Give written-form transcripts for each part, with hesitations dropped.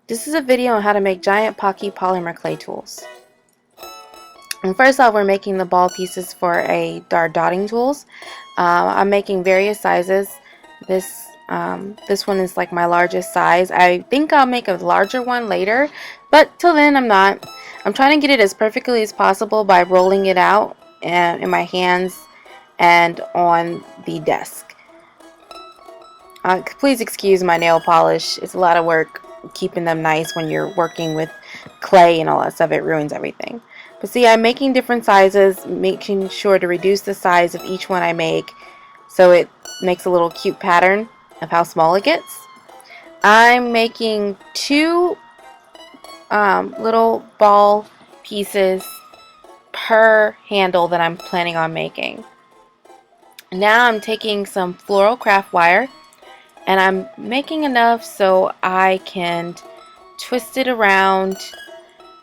This is a video on how to make giant Pocky polymer clay tools. And first off, we're making the ball pieces for our dotting tools. I'm making various sizes. This one is like my largest size. I think I'll make a larger one later, but till then I'm not. I'm trying to get it as perfectly as possible by rolling it out in my hands and on the desk. Please excuse my nail polish. It's a lot of work keeping them nice when you're working with clay and all that stuff. It ruins everything. But see, I'm making different sizes, making sure to reduce the size of each one I make so it makes a little cute pattern of how small it gets. I'm making two little ball pieces per handle that I'm planning on making. Now I'm taking some floral craft wire and I'm making enough so I can twist it around.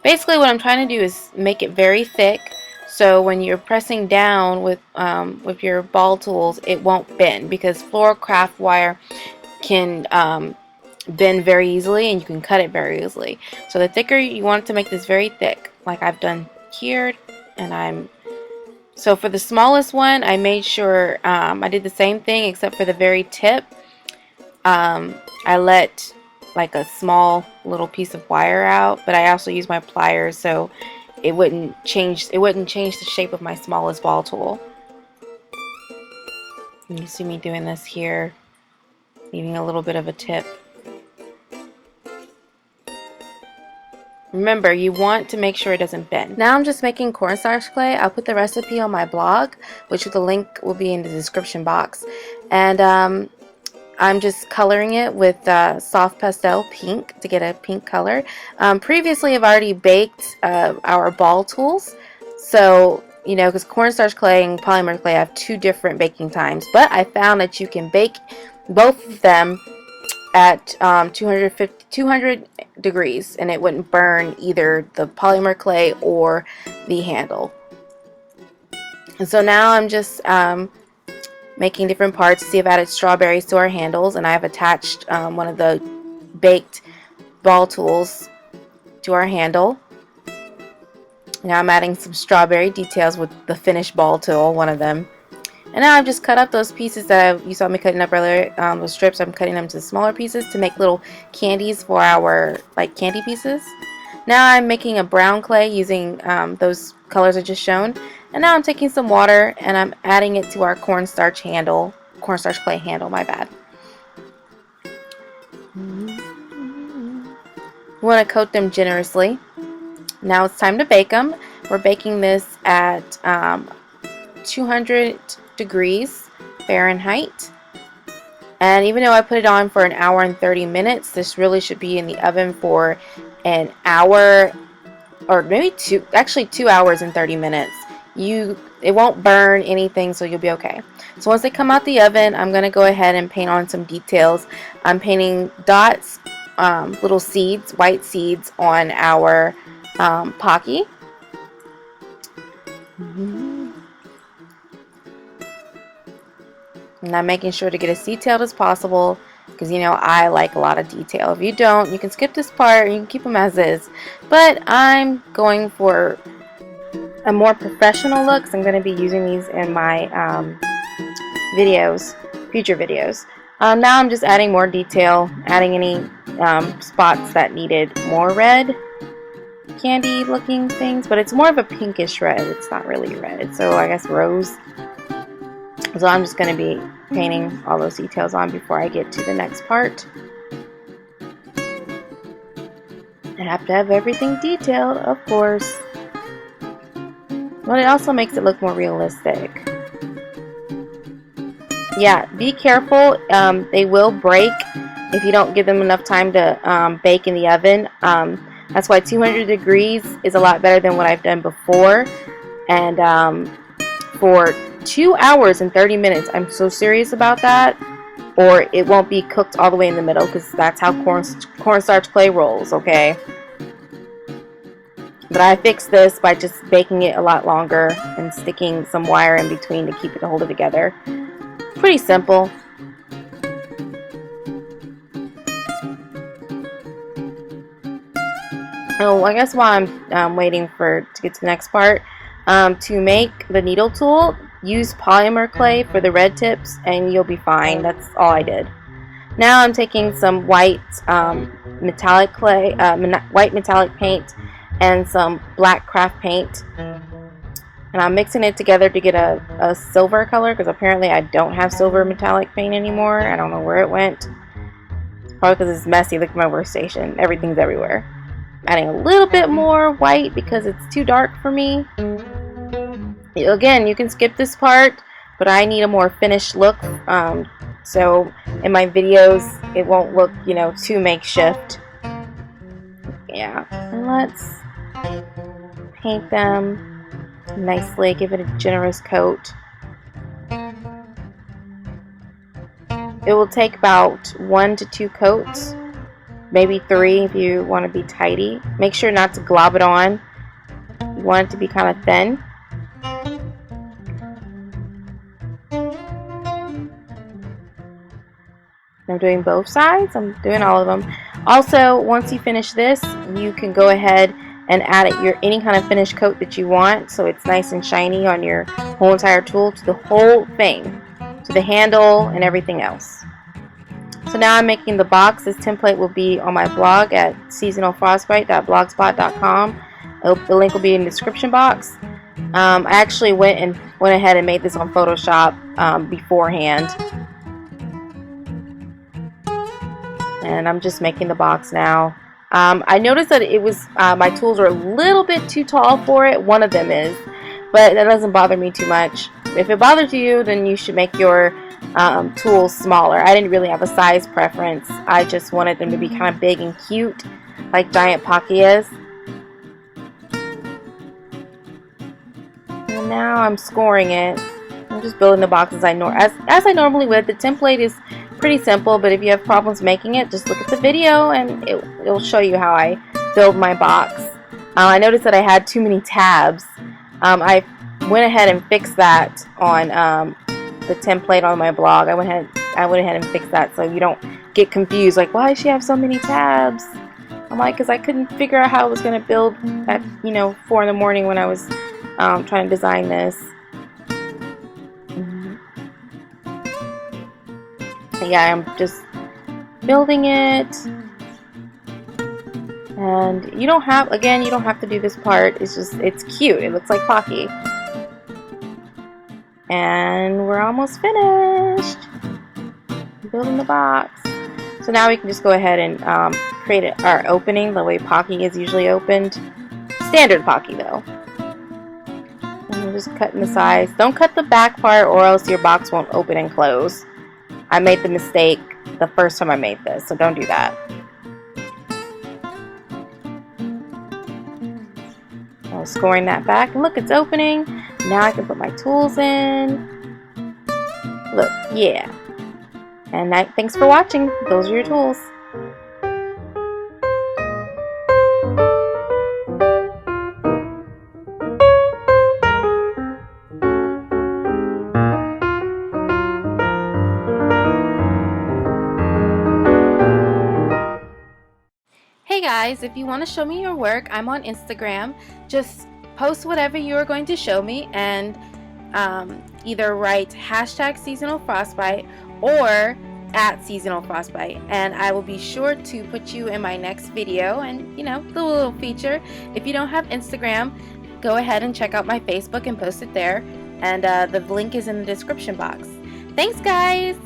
Basically what I'm trying to do is make it very thick so when you're pressing down with your ball tools it won't bend, because floral craft wire can bend very easily and you can cut it very easily. So the thicker you want it to make this very thick, like I've done here. And so for the smallest one I made sure I did the same thing except for the very tip. I let like a small little piece of wire out, but I also used my pliers so it wouldn't change the shape of my smallest ball tool. And you see me doing this here, leaving a little bit of a tip. Remember, you want to make sure it doesn't bend. Now I'm just making cornstarch clay. I'll put the recipe on my blog, which the link will be in the description box. And I'm just coloring it with soft pastel pink to get a pink color. Previously, I've already baked our ball tools. So, you know, because cornstarch clay and polymer clay have two different baking times. But I found that you can bake both of them at 200 degrees and it wouldn't burn either the polymer clay or the handle. And so now I'm just making different parts. See, I've added strawberries to our handles and I've attached one of the baked ball tools to our handle. Now I'm adding some strawberry details with the finished ball tool, one of them. And now I've just cut up those pieces that you saw me cutting up earlier, those strips. I'm cutting them to smaller pieces to make little candies for our like candy pieces. Now I'm making a brown clay using those colors I just shown. And now I'm taking some water and I'm adding it to our cornstarch clay handle, my bad. You want to coat them generously. Now it's time to bake them. We're baking this at 200 degrees Fahrenheit. And even though I put it on for an hour and 30 minutes, this really should be in the oven for an hour or maybe 2 hours and 30 minutes. It won't burn anything, so you'll be okay. So once they come out the oven, I'm going to go ahead and paint on some details. I'm painting dots, little seeds, white seeds on our Pocky. And I'm making sure to get as detailed as possible because, you know, I like a lot of detail. If you don't, you can skip this part and you can keep them as is. But I'm going for a more professional look, so I'm going to be using these in my future videos. Now I'm just adding more detail, adding any spots that needed more red candy looking things, but it's more of a pinkish red. It's not really red, so I guess rose. So I'm just going to be painting all those details on before I get to the next part. I have to have everything detailed, of course. But it also makes it look more realistic. Yeah, be careful. They will break if you don't give them enough time to bake in the oven. That's why 200 degrees is a lot better than what I've done before. And for 2 hours and 30 minutes, I'm so serious about that, or it won't be cooked all the way in the middle, because that's how cornstarch clay rolls, okay? But I fixed this by just baking it a lot longer and sticking some wire in between to keep it to hold it together. Pretty simple. Oh, I guess while I'm waiting to get to the next part, to make the needle tool, use polymer clay for the red tips and you'll be fine. That's all I did. Now I'm taking some white metallic clay, white metallic paint, and some black craft paint, and I'm mixing it together to get a silver color, because apparently I don't have silver metallic paint anymore. I don't know where it went. Probably because it's messy. Look at my workstation. Everything's everywhere. Adding a little bit more white because it's too dark for me. Again, you can skip this part, but I need a more finished look. So in my videos, it won't look, you know, too makeshift. Yeah, and let's paint them nicely. Give it a generous coat. It will take about 1 to 2 coats, maybe 3 if you want to be tidy. Make sure not to glob it on. You want it to be kind of thin. I'm doing both sides. I'm doing all of them. Also, once you finish this, you can go ahead and add any kind of finished coat that you want, so it's nice and shiny on your whole entire tool, to the whole thing, to the handle and everything else. So now I'm making the box. This template will be on my blog at seasonalfrostbite.blogspot.com. The link will be in the description box. I actually went ahead and made this on Photoshop beforehand. And I'm just making the box now. I noticed that it was my tools are a little bit too tall for it. One of them is, but that doesn't bother me too much. If it bothers you, then you should make your tools smaller. I didn't really have a size preference. I just wanted them to be kind of big and cute, like Giant Pocky is. And now I'm scoring it. I'm just building the box as I normally would. The template is pretty simple, but if you have problems making it, just look at the video and it'll show you how I build my box. I noticed that I had too many tabs. I went ahead and fixed that on the template on my blog. I went ahead and fixed that so you don't get confused, like, why does she have so many tabs? I'm like, because I couldn't figure out how I was going to build at 4 in the morning when I was trying to design this. Yeah, I'm just building it, and you don't have to do this part. It's cute. It looks like Pocky, and we're almost finished building the box. So now we can just go ahead and create our opening the way Pocky is usually opened, standard Pocky though. And we're just cutting the sides. Don't cut the back part, or else your box won't open and close. I made the mistake the first time I made this, so don't do that. I was scoring that back, and look, it's opening. Now I can put my tools in. Look, yeah. And thanks for watching. Those are your tools. Hey guys, if you want to show me your work, I'm on Instagram. Just post whatever you are going to show me and either write #seasonalfrostbite or @seasonalfrostbite, and I will be sure to put you in my next video and the little feature. If you don't have Instagram, go ahead and check out my Facebook and post it there, and the link is in the description box. Thanks guys!